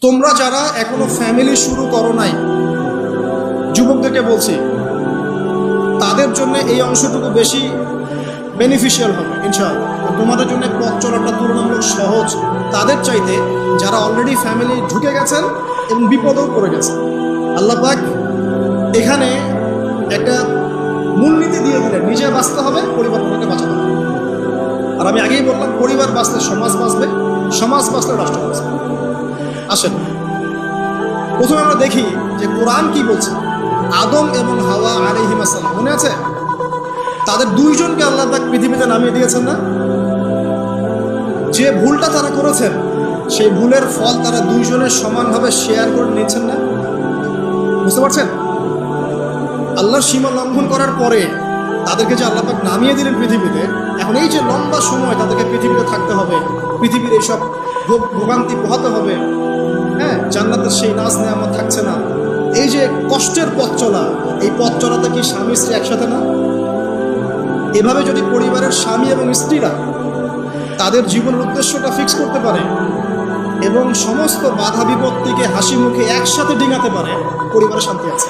তোমরা যারা এখনো ফ্যামিলি শুরু করো নাই, যুবকদেরকে বলছি, তাদের জন্য এই অংশটুকু বেশি বেনিফিশিয়াল হবে ইনশাআল্লাহ। তোমাদের জন্য পথ চলাটা তুলনামূলক সহজ তাদের চাইতে যারা অলরেডি ফ্যামিলি ঢুকে গেছেন এবং বিপদেও পড়ে গেছেন। আল্লাহ পাক এখানে একটা মূলনীতি দিয়ে দিলেন, নিজে বাঁচতে হবে, পরিবারকে বাঁচাতে হবে। আর আমি আগেই বললাম, পরিবার বাঁচলে সমাজ বাঁচবে, সমাজ বাঁচলে রাষ্ট্র বাঁচবে। আসেন প্রথমে আমরা দেখি যে কোরআন কি বলছে। আদম এবং হাওয়া আলাইহিস সালাম, মনে আছে? তাদের দুইজনকে আল্লাহ পাক পৃথিবীতে নামিয়ে দিয়েছেন না? যে ভুলটা তারা করেছেন সেই ভুলের ফল তারা দুইজনের সমানভাবে শেয়ার করে নিয়েছেন না? বুঝতে পারছেন? আল্লাহর সীমা লঙ্ঘন করার পরে তাদেরকে যে আল্লাহ পাক নামিয়ে দিলেন পৃথিবীতে, এখন এই যে লম্বা সময় তাদেরকে পৃথিবীতে থাকতে হবে, পৃথিবীর এইসব ভোগান্তি পোহাতে হবে, হ্যাঁ, জান্নাতের সেই নাজ নেয়ামত থাকছে না, এই যে কষ্টের পথ চলা, এই পথ চলাতে কি স্বামী স্ত্রী একসাথে না? এভাবে যদি পরিবারের স্বামী এবং স্ত্রীরা তাদের জীবনের উদ্দেশ্যটা ফিক্স করতে পারে এবং সমস্ত বাধা বিপত্তিকে হাসি মুখে একসাথে ডিঙাতে পারে, পরিবারে শান্তি আছে।